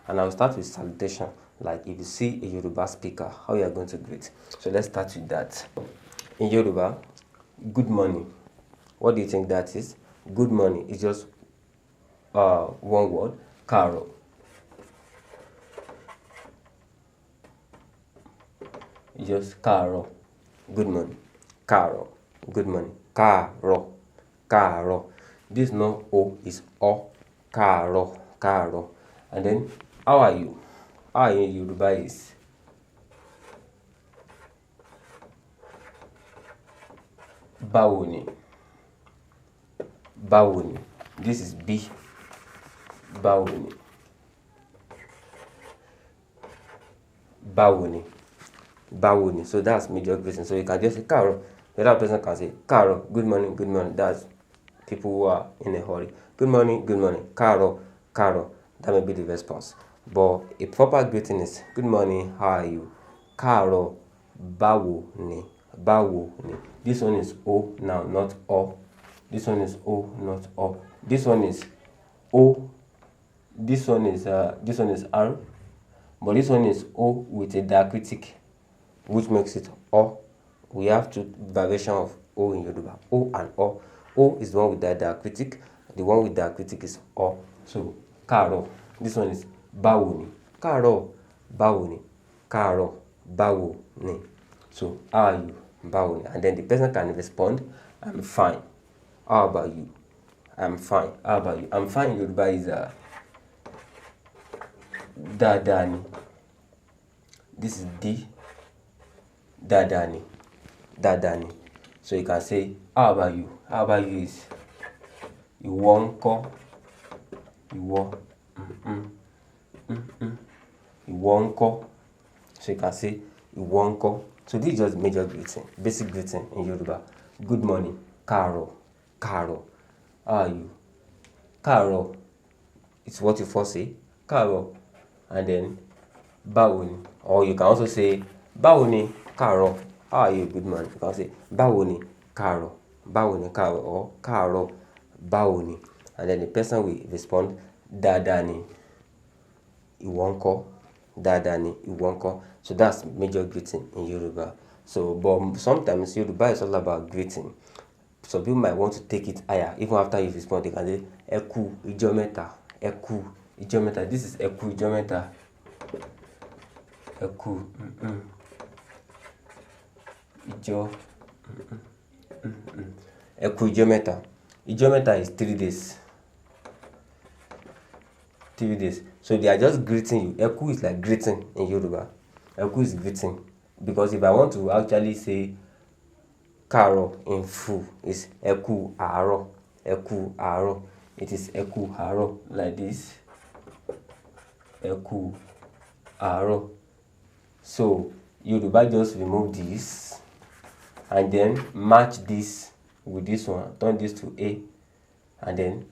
And I'll start with salutation. Like if you see a Yoruba speaker, how you are going to greet. So let's start with that. In Yoruba, good morning. What do you think that is? Good morning is just one word, karo. It's just karo. Good morning. Karo. Good morning. Karo. Karo. This no O is O. Karo. Karo. And then, how are you? How are you in Yoruba is báwo ni. Báwo ni. This is B. Báwo ni. Báwo ni. Báwo ni. So that's major greeting. So you can just say Karo. The other person can say Karo. Good morning. Good morning. That's people who are in a hurry. Good morning. Good morning. Karo. Karo. That may be the response. But a proper greeting is good morning. How are you? Karo. Báwo ni. Báwo ni. This one is O now, not O. This one is O, not O. This one is O. This one is R. But this one is O with a diacritic, which makes it O. We have two variations of O in Yoruba. O and O. O is the one with the diacritic. The one with diacritic is O. So Karo. This one is báwo ni. Karo. Báwo ni. Karo. Báwo ni. So how are you? Báwo ni. And then the person can respond, I'm fine. How about you? I'm fine. How about you? I'm fine in Yoruba is Dadani. This is D. Dadani. Dadani. So you can say, how about you? How about you is Ìwọ ńkọ́. Ìwọ. Ìwọ ńkọ́. So you can say Ìwọ ńkọ́. So this is just major greeting, basic greeting in Yoruba. Good morning. Karo. Karo. How are you? Karo. It's what you first say. Karo. And then báwo ni. Or you can also say báwo ni Karo. How are you? Good morning. You can say báwo ni Karo. Báwo ni Karo. Or Karo. Báwo ni. And then the person will respond dáadáa ni. Ìwọ ńkọ́. Dáadáa ni. Ìwọ ńkọ́. So that's major greeting in Yoruba. So, but sometimes Yoruba is all about greeting. Some people might want to take it higher. Even after you respond, they can say ẹ kú ijọ́ mẹ́ta. Ẹ kú ijọ́ mẹ́ta. This is ẹ kú ijọ́ mẹ́ta. Ẹ kú ijọ́. Ẹ kú ijọ́ mẹ́ta. Ijọ́ mẹ́ta is 3 days. 3 days. So they are just greeting you. Ẹ kú is like greeting in Yoruba. Ẹ kú is greeting. Because if I want to actually say Karo in full, is ẹ kú àárọ̀. Ẹ kú àárọ̀. It is ẹ kú àárọ̀ like this. Ẹ kú àárọ̀. So Yoruba just remove this and then match this with this one. Turn this to A and then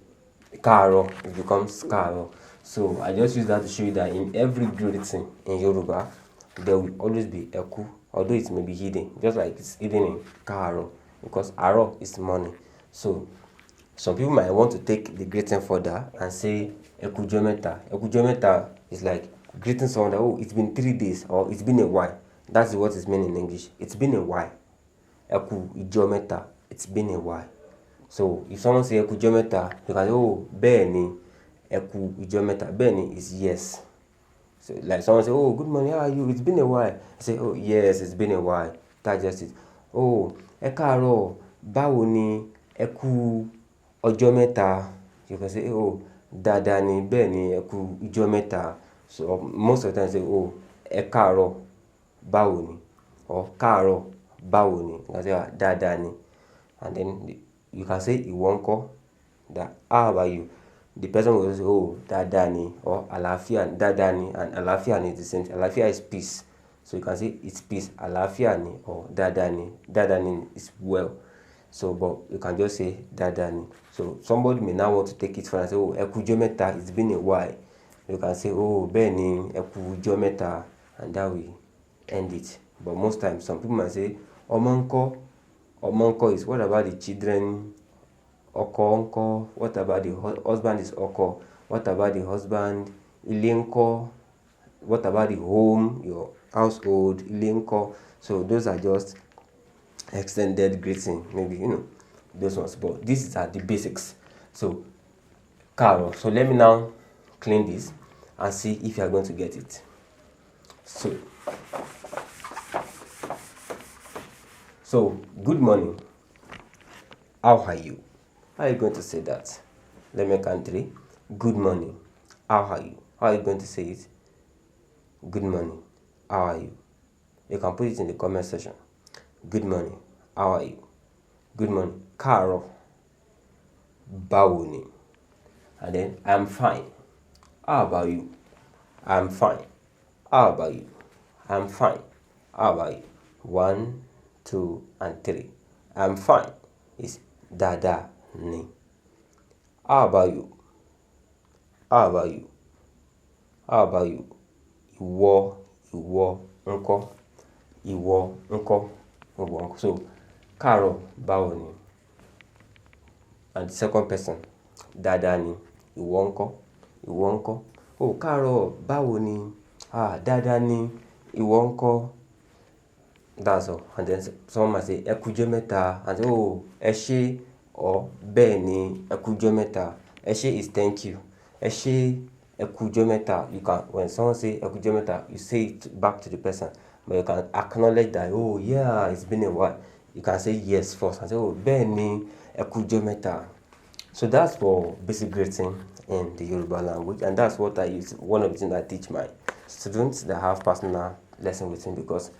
Karo. It becomes Karo. So I just use that to show you that in every greeting in Yoruba, there will always be ẹ kú, although it may be hidden, just like it's hidden in Karo, because àárọ̀ is morning. So some people might want to take the greeting further and say ẹ kú ijọ́ mẹ́ta. Ẹ kú ijọ́ mẹ́ta is like greeting someone that, oh, it's been 3 days or it's been a while. That's what it's meant in English. It's been a while. Ẹ kú ijọ́ mẹ́ta. It's been a while. So if someone say ẹ kú ijọ́ mẹ́ta, you can say, oh, bẹ́ẹ̀ ni. Ẹ kú ijọ́ mẹ́ta. Bẹ́ẹ̀ ni is yes. So like someone say, oh, good morning, how are you? It's been a while. I say, oh, yes, it's been a while. That's just it. Oh, ẹ káàárọ̀. Báwo ni. Ẹ kú ọjọ́ mẹ́ta. You can say, oh, dáadáa ni. Bẹ́ẹ̀ ni. Ẹ kú ijọ́ mẹ́ta. So most of the time say, oh, ẹ káàárọ̀. Báwo ni. Or káàárọ̀. Báwo ni. You can say, dáadáa ni. And then you can say ìwọ ńkọ́. That, how about you? The person will say, oh, dáadáa ni. Or àlàáfíà. Dáadáa ni and àlàáfíà ni is the same. Àlàáfíà is peace. So you can say it's peace. Àlàáfíà ni or dáadáa ni. Dáadáa ni is well. So, but you can just say dáadáa ni. So somebody may now want to take it further and say, oh, ẹ kú ijọ́ mẹ́ta. It's been a while. You can say, oh, bẹ́ẹ̀ ni. Ẹ kú ijọ́ mẹ́ta. And that will end it. But most times, some people might say, ọmọ ńkọ́. Ọmọ ńkọ́ is what about the children? Ọkọ ńkọ́. What about the husband is ọkọ. What about the husband? ilé ńkọ́. What about the home, your household, ilé ńkọ́. So those are just extended greeting, maybe those ones, but these are the basics. So káàárọ̀. So let me now clean this and see if you are going to get it. So good morning. How are you? How are you going to say that? Let me count 3. Good morning. How are you? How are you going to say it? Good morning. How are you? You can put it in the comment section. Good morning. How are you? Good morning. Káàárọ̀. Báwo ni? And then I'm fine. How about you? I'm fine. How about you? I'm fine. How about you? 1, 2, and 3. I'm fine is dada ni. How about you? How about you? How about you? Ìwọ ńkọ́. Ìwọ ńkọ́. So káàárọ̀, báwo ni? And the second person, dada ni. Ìwọ ńkọ́. Oh, káàárọ̀, báwo ni? Dada ni. Ìwọ ńkọ́. That's all. And then someone might say ẹ kújọ́ mẹ́ta, and say ẹ ṣé, or bẹ́ẹ̀ ni, ẹ kújọ́ mẹ́ta. Ẹ ṣé is thank you. Ẹ ṣé, ẹ kújọ́ mẹ́ta. You can, when someone say ẹ kújọ́ mẹ́ta, you say it back to the person, but you can acknowledge that, yeah, it's been a while. You can say yes first and say bẹ́ẹ̀ ni, ẹ kújọ́ mẹ́ta. So that's for basic greeting in the Yoruba language, and that's what I use. One of the things I teach my students that have personal lesson with me, because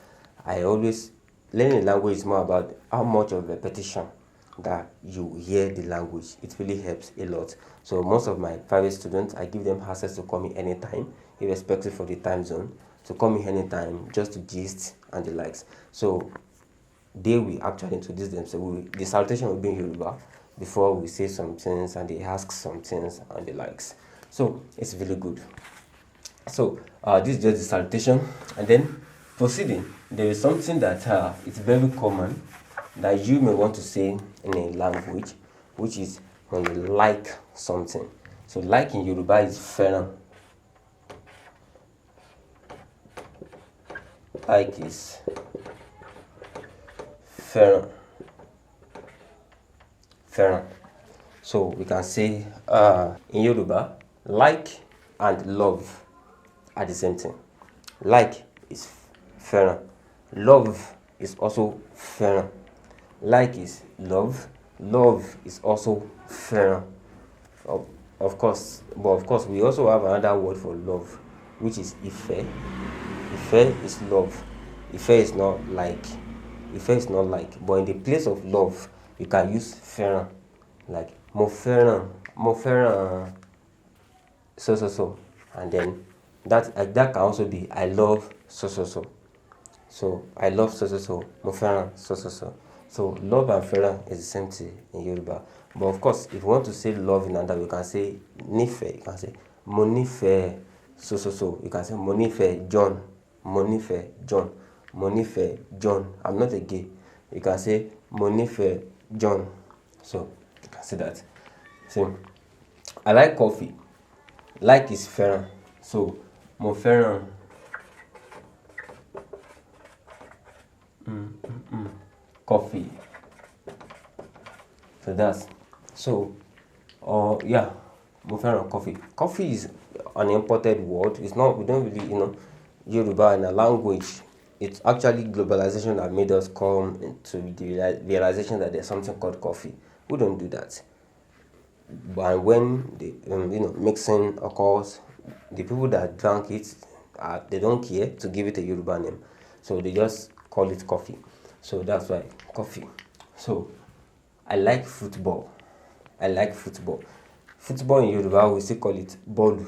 I always, learning the language is more about how much of repetition that you hear the language. It really helps a lot. So most of my private students, I give them access to call me anytime, irrespective of the time zone, to call me anytime, just to gist and the likes. So they will actually introduce themselves. The salutation will be in Yoruba before we say some things, and they ask some things and the likes. So it's really good. So this is just the salutation, and then proceeding, there is something that it's very common that you may want to say in a language, which is when you like something. So like in Yoruba is fẹ́ràn. Like is fẹ́ràn. So we can say in Yoruba, like and love are the same thing. Like is fẹ́ràn. Love is also fẹ́ràn. Like is love. Love is also fẹ́ràn. Of course, we also have another word for love, which is ìfẹ́. Ìfẹ́ is love. Ìfẹ́ is not like. But in the place of love, you can use fẹ́ràn. Like mo fẹ́ràn so, and then that can also be I love so. So I love so. Mo fẹ́ràn so. So love and fẹ́ràn is the same thing in Yoruba. But of course, if you want to say love in another, you can say nífẹ̀ẹ́. You can say mo nífẹ̀ẹ́ so. You can say mo nífẹ̀ẹ́ John. Mo nífẹ̀ẹ́ John. Mo nífẹ̀ẹ́ John. I'm not a gay. You can say mo nífẹ̀ẹ́ John. So you can say that. So I like coffee. Like is fẹ́ràn. So mo fẹ́ràn coffee. So that's mo fẹ́ràn coffee. Coffee is an imported word. It's not, we don't really, Yoruba in a language. It's actually globalization that made us come into the realization that there's something called coffee. We don't do that. But when the mixing occurs, the people that drank it, they don't care to give it a Yoruba name, so they just call it coffee. So that's why coffee. So I like football. Football in Yoruba, we still call it bọ́ọ̀lù.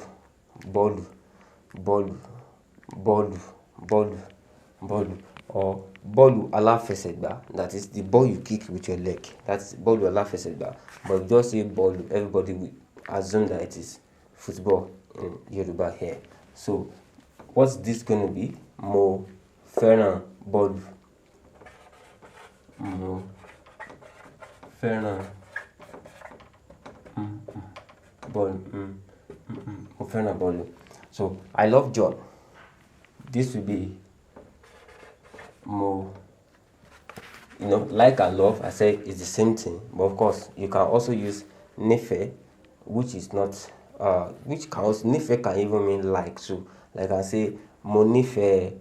Or bọ́ọ̀lù aláfẹsẹ̀gbá. That is the ball you kick with your leg. That's bọ́ọ̀lù aláfẹsẹ̀gbá. But if you just say bọ́ọ̀lù, everybody will assume that it is football in Yoruba here. So what's this going to be? Mo fẹ́ràn bọ́ọ̀lù. Mo fẹ́ràn bọ́ọ̀lù. Mo fẹ́ràn bọ́ọ̀lù. So I love John. This will be mo. Like and love, I said it's the same thing, but of course you can also use nefe, which is not which can also nefe can even mean like too. Like I say mo nefe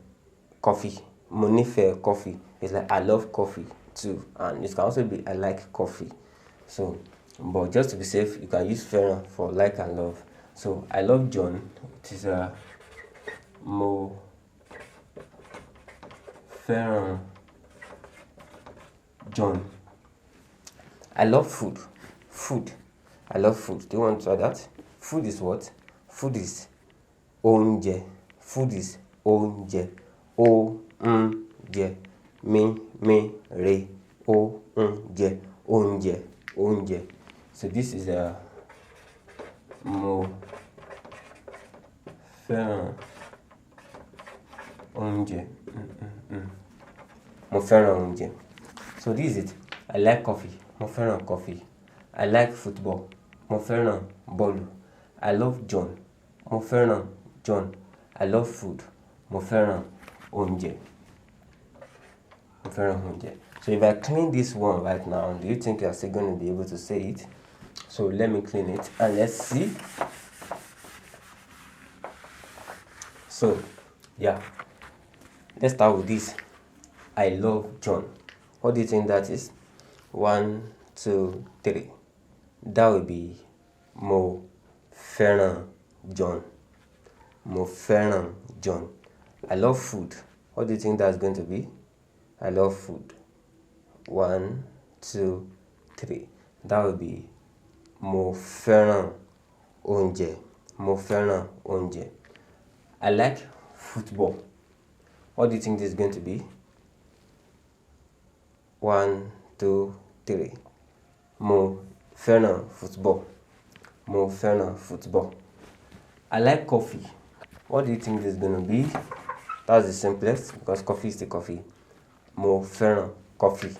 coffee. Mo nefe coffee. It's like I love coffee too, and it can also be I like coffee. So, but just to be safe, you can use fẹ́ràn for like and love. So I love John. It is mo fẹ́ràn John. I love food. Food. I love food. Do you want to try that? Food is what? Food is oúnjẹ. Food is oúnjẹ. Oúnjẹ. Mi, re. Oúnjẹ. Oúnjẹ. Oúnjẹ. So this is mo fẹ́ràn oúnjẹ. Mo fẹ́ràn oúnjẹ. So this is it. I like coffee. Mo fẹ́ràn coffee. I like football. Mo fẹ́ràn bọ́ọ̀lù. I love John. Mo fẹ́ràn John. I love food. Mo fẹ́ràn oúnjẹ. Mo fẹ́ràn oúnjẹ. So if I clean this one right now, do you think you're still going to be able to say it? So let me clean it and let's see. So yeah, let's start with this. I love John. What do you think that is? 1, 2, 3. That would be mo fẹ́ràn John. Mo fẹ́ràn John. I love food. What do you think that's going to be? I love food. 1, 2, 3. That would be mo fẹ́ràn oúnjẹ. Mo fẹ́ràn oúnjẹ. I like football. What do you think this is going to be? 1, 2, 3. Mo fẹ́ràn football. Mo fẹ́ràn football. I like coffee. What do you think this is going to be? That's the simplest because coffee is the coffee. Mo fẹ́ràn coffee.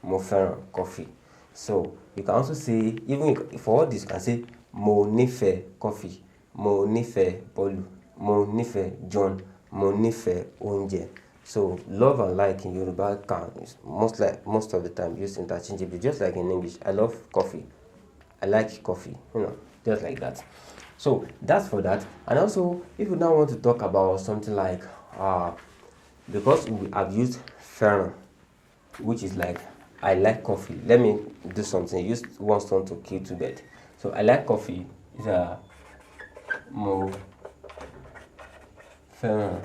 Mo fẹ́ràn coffee. So you can also say, even for all this, you can say mo nífẹ̀ẹ́ coffee. Mo nífẹ̀ẹ́ bọ́ọ̀lù. Mo nífẹ̀ẹ́ John. Mo nífẹ̀ẹ́ oúnjẹ. So love and like in Yoruba is most of the time used interchangeably, just like in English. I love coffee. I like coffee. Just like that. So that's for that. And also, if you now want to talk about something like because we have used fẹ́ràn, which is like I like coffee. Let me do something. Use one stone to kill two birds. So I like coffee is mo fẹ́ràn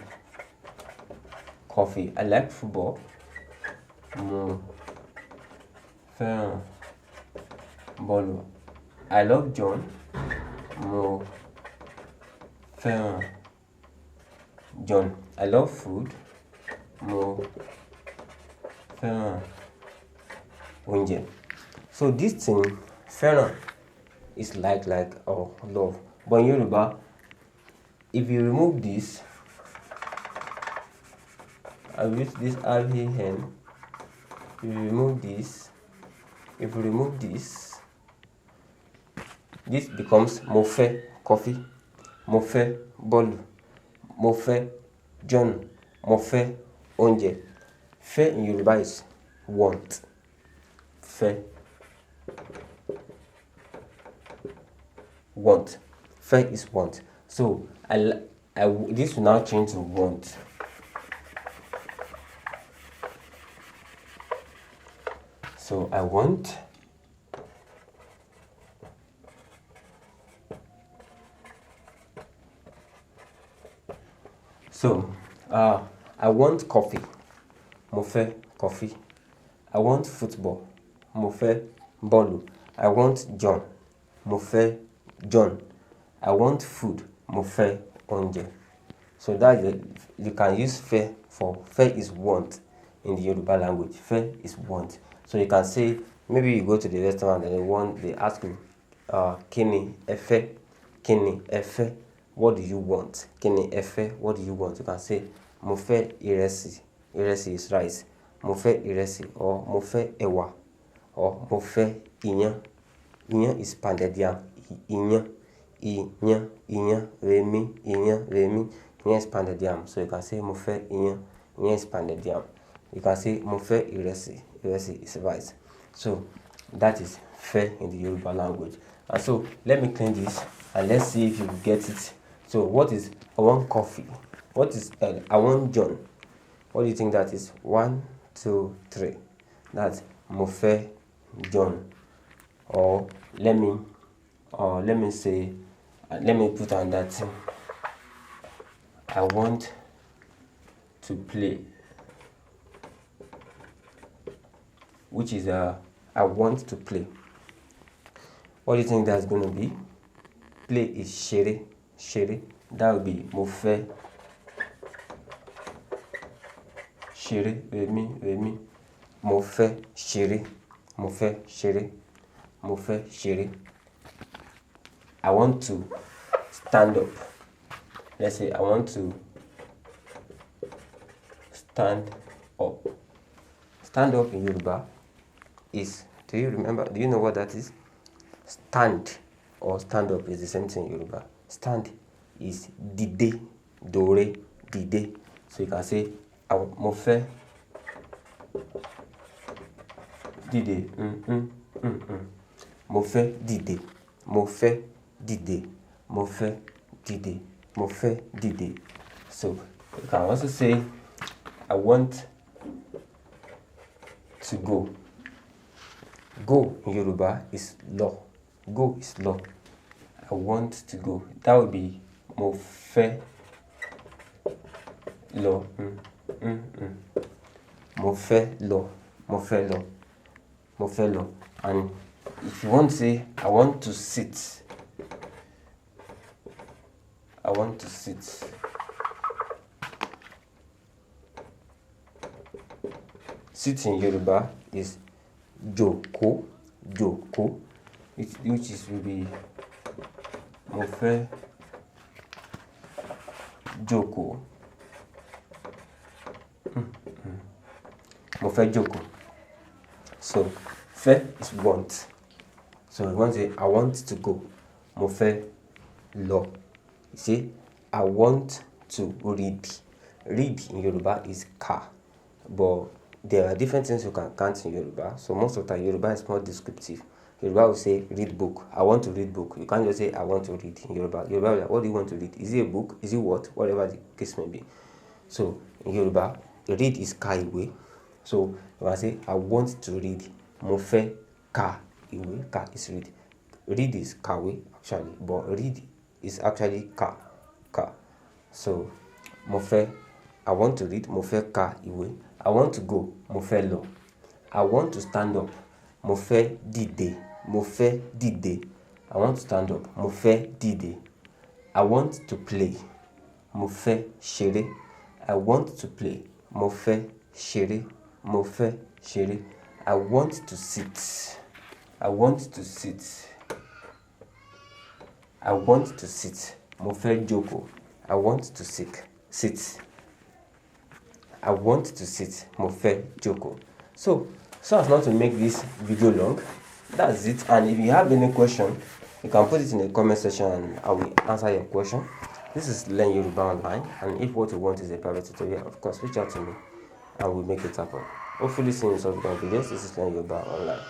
coffee. I like football. Mo fẹ́ràn bọ́ọ̀lù. I love John. Mo fẹ́ràn John. I love food. Mo fẹ́ràn oúnjẹ. So this thing, fẹ́ràn, is like or love. But in Yoruba, if you remove this, I use this RAN. If you remove this, this becomes mo fẹ́ coffee, mo fẹ́ bọ́ọ̀lù, mo fẹ́ John, mo fẹ́ oúnjẹ. Fẹ́ in Yoruba is want. Fẹ́, want. Fẹ́ is want. So this will now change to want. So I want. So I want coffee. Mo fẹ́ coffee. I want football. Mo fẹ́ bọ́ọ̀lù. I want John. Mo fẹ́ John. I want food. Mo fẹ́ oúnjẹ. So that's it. You can use fẹ́ for fẹ́ is want in the Yoruba language. Fẹ́ is want. So you can say, maybe you go to the restaurant and they ask you, kí ni ẹ fẹ́? Kí ni ẹ fẹ́? What do you want? Kí ni ẹ fẹ́? What do you want? You can say, mo fẹ́ ìrẹsì. Ìrẹsì is rice. Mo fẹ́ ìrẹsì, or mo fẹ́ ẹ̀wà, or mo fẹ́ iyán. Iyán is pounded yam. Iyán. iyán, iyán, remi, iyán, remi. Iyán is pounded yam. So you can say mo fẹ́ iyán. Iyán is pounded yam. You can say mo fẹ́ ìrẹsì. Ìrẹsì is rice. So that is fẹ́ in the Yoruba language. And so let me clean this and let's see if you get it. So what is I want coffee? What is I want John? What do you think that is? 1, 2, 3. That's mo fẹ́ John. Or let me say, let me put on that I want to play, which is I want to play. What do you think that's going to be? Play is ṣeré, ṣeré. That would be mo fẹ́ ṣeré, remi, remi. Mo fẹ́ ṣeré, mo fẹ́ ṣeré, mo fẹ́ ṣeré. I want to stand up. Let's say I want to stand up. Stand up in Yoruba is, do you remember? Do you know what that is? Stand or stand up is the same thing in Yoruba. Stand is dìde, dore, dìde. So you can say mo fẹ́ dìde, mo fẹ́ dìde, mo fẹ́ dìde, mo fẹ́ dìde, mo fẹ́ dìde. So you can also say I want to go. Go in Yoruba is lọ. Go is lọ. I want to go. That would be mo fẹ́ lọ. Mo fẹ́ lọ. Mo fẹ́ lọ. Mo fẹ́ lọ. And if you want to say I want to sit. I want to sit. Sit in Yoruba is jókòó, jókòó, which is will be mo fẹ́ jókòó. Mo fẹ́ jókòó. So fẹ́ is want. So you want to say I want to go. Mo fẹ́ lọ. You see, I want to read. Read in Yoruba is ka. But there are different things you can count in Yoruba. So most of the time, Yoruba is more descriptive. Yoruba will say read book. I want to read book. You can't just say I want to read in Yoruba. Yoruba will like, what do you want to read? Is it a book? Is it what? Whatever the case may be. So in Yoruba, read is ka ìwé. So you can say I want to read. Mo fẹ́ ka ìwé. Ka is read. Read is kàwé actually, but read is actually ka. Ka. So mo fẹ́, I want to read. Mo fẹ́ ka ìwé. I want to go. Mo fẹ́ lọ. I want to stand up. Mo fẹ́ dìde. Mo fẹ́ dìde. I want to stand up. Mo fẹ́ dìde. I want to play. Mo fẹ́ ṣeré. I want to play. Mo fẹ́ ṣeré. Mo fẹ́ ṣeré. I want to sit. I want to sit. I want to sit. Mo fẹ́ jókòó. I want to sit. I want to sit. Mo fẹ́ jókòó. So as not to make this video long, that's it. And if you have any question, you can put it in the comment section and I will answer your question. This is Learn Yoruba Online, and if what you want is a private tutorial, of course, reach out to me and we'll make it happen. Hopefully, see you in subsequent videos. This is Learn Yoruba Online.